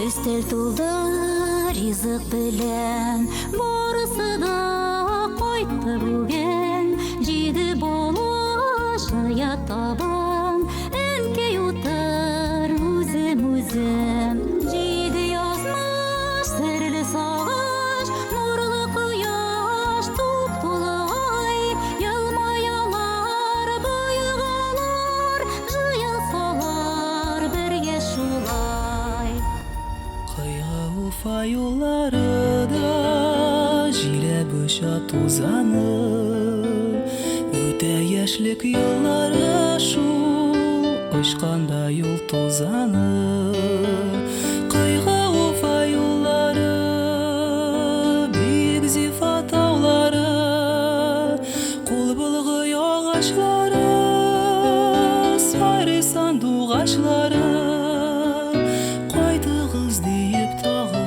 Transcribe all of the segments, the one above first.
Өстел тулды ризык белән, барысы да кайтты бүген. Җиде бала шаят табан, әнкәй утыр үзем. Җиде язмыш серле сагыш, нурлы кояш туп-тулы ай. Елмаялар, боегалар, җыелсалар бергә шулай. Кыйга Уфа юлларыда җиләп оча тузаны, үтә яшьлек еллары шул очканда юл тузаны. Кыйга Уфа юллары, бик зифа таулары, кул былгы агачлары, сайрый сандугачлары. Кайтыгыз диеп тагын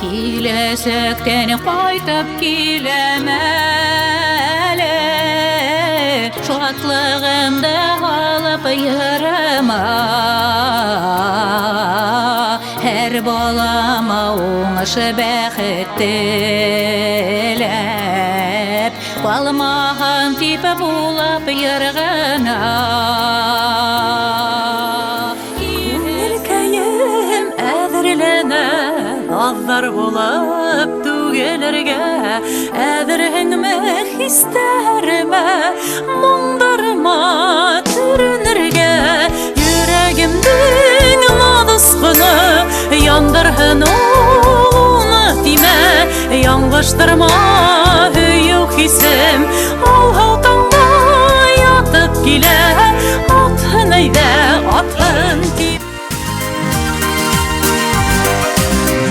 Киләсәктән кайтып киләм әле, шатлыгымды алып ярыма. Һәр балама уңыш бәхет теләп, калмаган тип булып яргына. Күңелкәем әҙерләнә, аҙҙар булып түгелергә, әҙерһеңме хистәремә, моңдарыма төрөнөргә. Йөрәгемдең наҙысҡыны яндырһын уны тимә, яңғыштырма һөйөү хисем, алһыу таңда ятып килә, атһын әйҙә, атһын тип.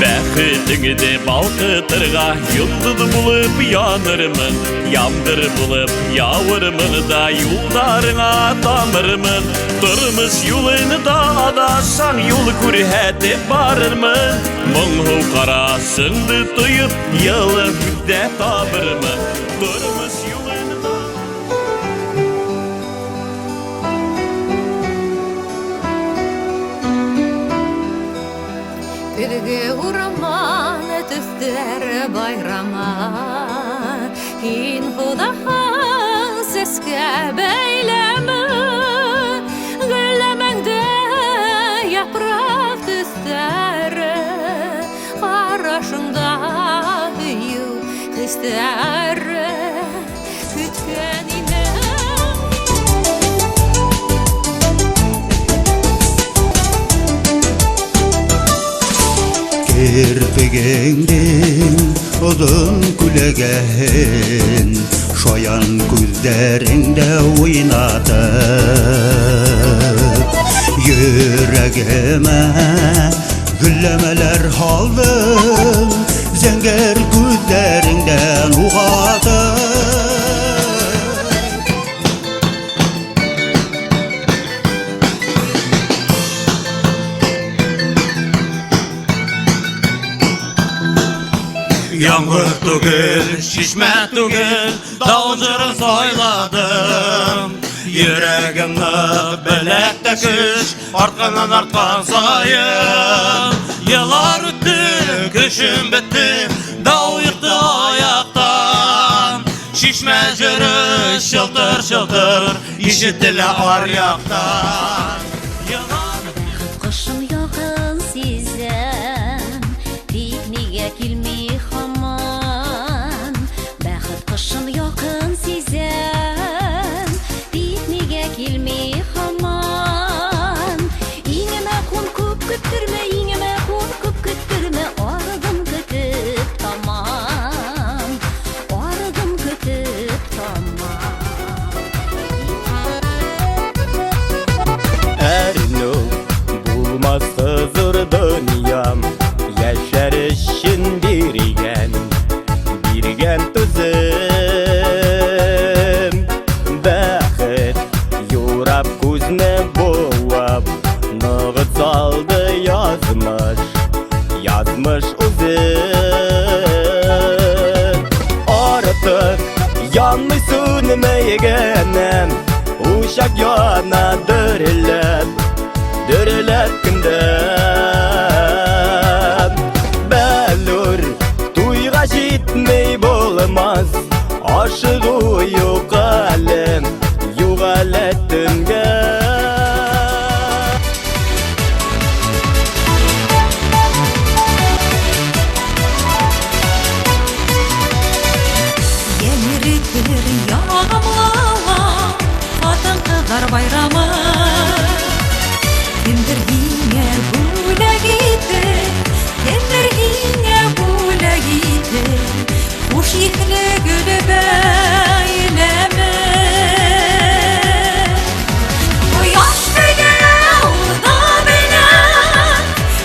Бәхетеңде балҡытырға йондоҙ булып янырмын, ямдыр булып яуырмын да юлдарыңа тамырмын. Тормош юлында адашан юл күрһәтеп барырмын. Моңһоу ҡарасыңды тойоп йылы һүҙҙә табырмын. Тормош юлында күздер байрама, ин Худаһың сезгә бәйләме, гөлләмәңдә япрак төсләре, карашыңда һөю хисләре, көткән Kirpigingdin uzun kulegen, şoyan gözlerinde oynatıp, yüreğime güllemeler aldım, zenger gözlerinden uğatıp. Yağmur tugul, şişme tugul, dalcırı soyladım. Yüreğimni bilekte kış, artkanan artkan sayın. Yıllar öttü, kışım bitti, dağ yıktı ayaktan. Şişme jürü şıltır şıltır, işittiler aryaktan. Kışım yakın sizem, pikniğe kilmi haman. Bәхет kışım yakın sizem, pikniğe kilmi haman. İğime kun kup küttürme, iğime kun kup küttürme, aradım kütüp tamam, aradım kütüp tamam. Erno bulmaz huzur dünyam, yaşar için birgen tüzüm. Bәхет юрап күзне буап, нығыт салды yazmış uzun. Artık yanmış sönmeyegenem, uşak yana dürülep gündem. Bəlur tuyğa jitmey bolmaz, aşığı yok alem, yuğalettinge. Yenilikler yağmlama, Vatan kızlar bayramı. Kimdir yine bula gitti, kimdir yine bula gitti. Hoş yıklı gülü beyleme. O yaş bile orada bile,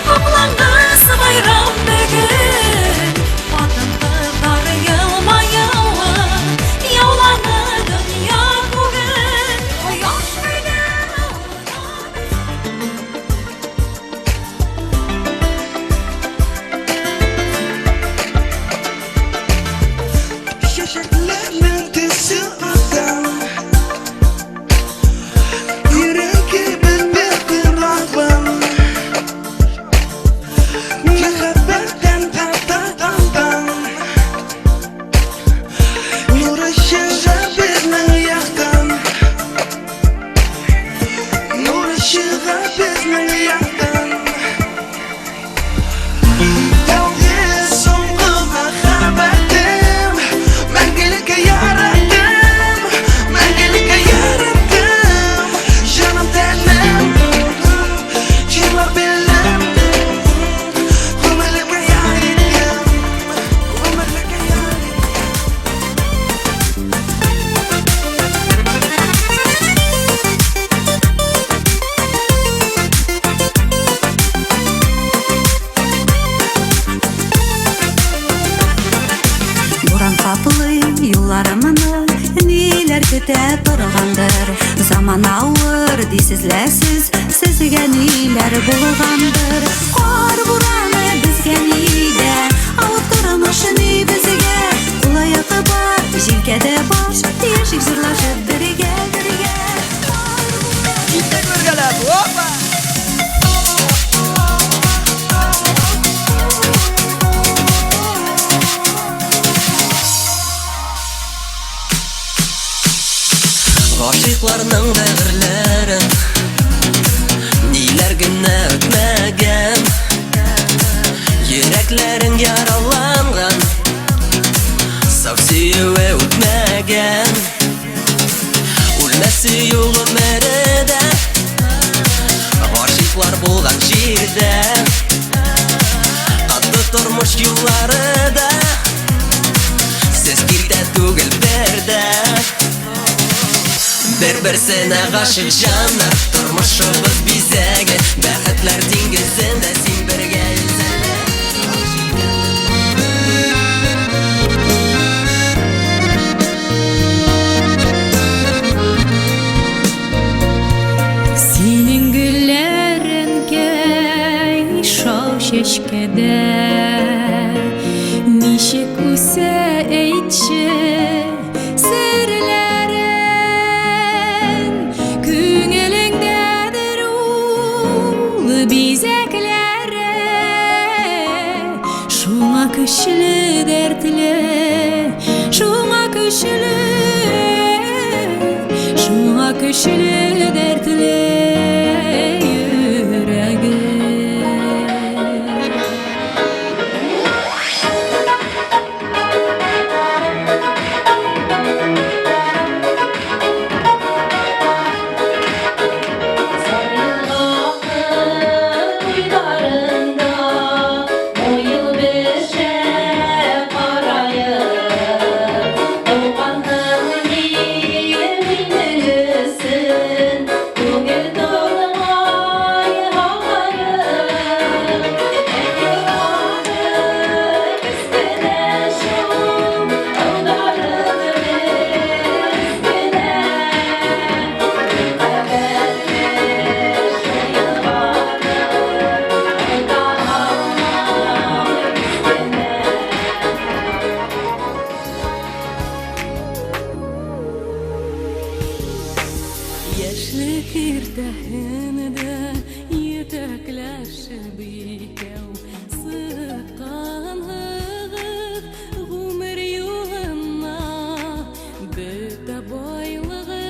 Toplandıs bayram bugün. Vatan kızlar yılma yılma, Yavlanı dünya bugün. O yaş bile orada Şaşaklarının tesi adam, yüreğimin bir rakvan. Muhabbetten tattan, nur ışığı bizni yaktan, nur ışığı bizni yaktan. Yalnız soğuk muhabbetim, мәңгілікке yarattım, жаным тәнім, жырлап белем, өмірлікке яр еттім, өмірлікке яр еттім. Буран капылы юлларымны ниләр көтә торгандыр. Заман авыр дисезләсез, сезгә ниләр булгандыр. Кар бураны безгә нидә, алып тормыш ни безгә. Кулаяты бар, җилкәдә баш, яшик җырлашып бергә. Гашыйкларның бәгырьләрен ниләр генә үтмәгән, йөрәкләрең яраланган, саф сөюе үтмәгән. Үлмәсе юк гомердә, гашыйклар булган җирдә, каты тормыш юлларыда, сез киртә түгел бердә. Бер-берсенә гашык җаннар, тормышыбыз бизәге, бәхетләр диңгезендә син бергә yüзәргә. Синең гөлләрең кәй шау чәчкәдә, ничек үсә әйтче серләрен, күңелеңдәдер ул бизәкләре, шуңа көчле дәртле, шуңа көчле дәртле йөрәге. Яшьлек иртәһендә җитәкләшеп икәү, сыкканлыгы гомер юлына, бөтә байлыгы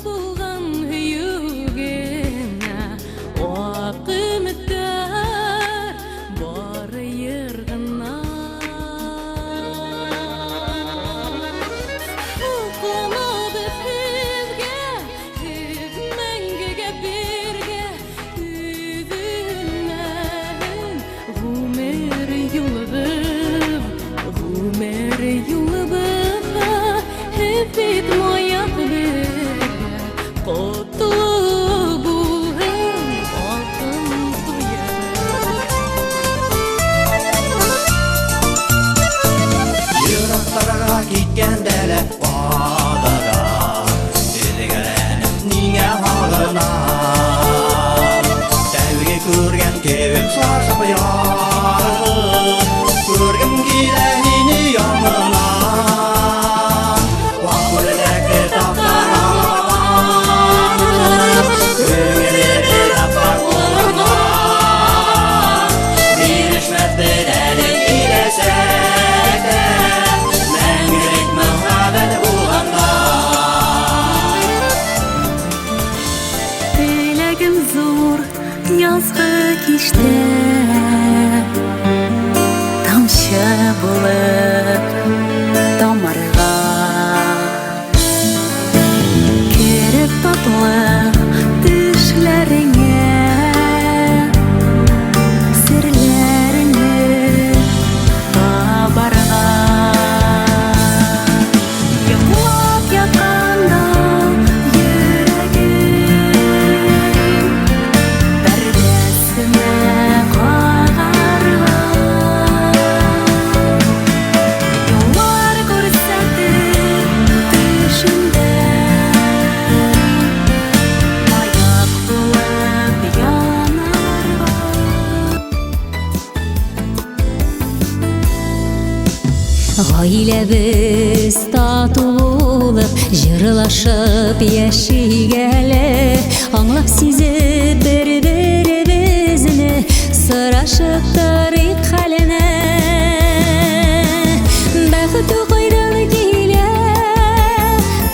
булган югына, ак өметтәр бары ергына. Йөрәкләргә киткәндәлә вадага, илгәрәнеп нигә һагына, тәүге күргән кебек шашып ярып, күргем килә һине янына. Вакытлы таптарам, күңелемә таптар булган, бирешмәс бәдәле киләсә. Теләгем зур язгы киштә, тамчы булып тамарга, кереп татлы тешләреңә, серләреңне табарга. Йоклап ятканда йөрәгем пәрдәсенә кагарга, юллар күрсәтеп төшендә, аяк булып янарга. Гаиләбез тату булып, җырлашып яшигәле, аңлап сизеп бер-беребезне, сорашып торыйк хәленә. Бәхет кайдан килә,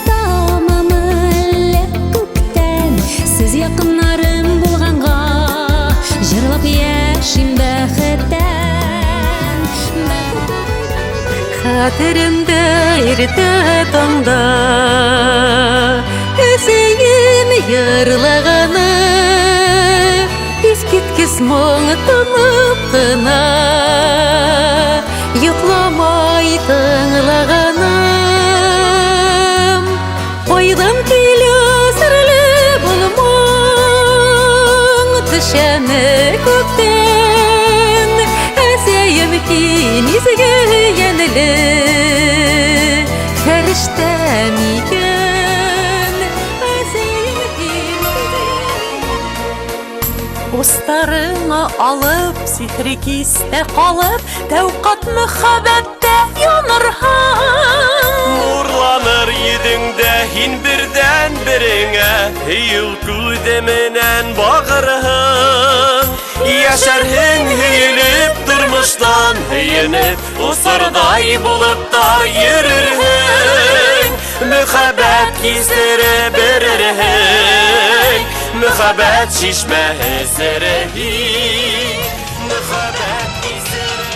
тамамы Хәтеремдә иртә таңда Әсәйем йырлаганы Искиткес моңы тынып кына Йокламай тыңлаганым Ойдым килә серле булмаң Төшәме күктән Әсәйем кин изге йәнле Фәрештә микән Әсәйем кин Устарыңа алып, сихри кистә калып, тәүкат мөхәббәттә янырһың. Нурланыр йөзеңдә һин бердән береңә, һөйл күлдәменән багырһың. Яшәрһең һөелеп тормыштан һөенеп, усырдай булып та йөрөрһең. Мөхәббәт кисере берерһең. Мөхәббәт чишмәһе сереһи. Мөхәббәт кисере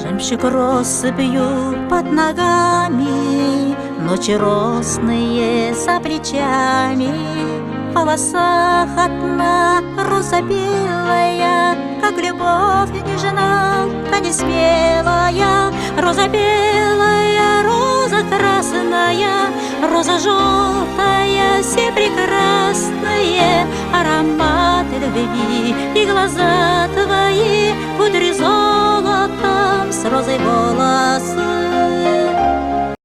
Жемчуг росы бьют под ногами, ночи росные за плечами. В волосах одна роза белая, как любовь нежна, а не смелая. Роза белая, роза красная, роза желтая, все прекрасные. Ароматы любви и глаза твои, кудри золотом с розой волосы.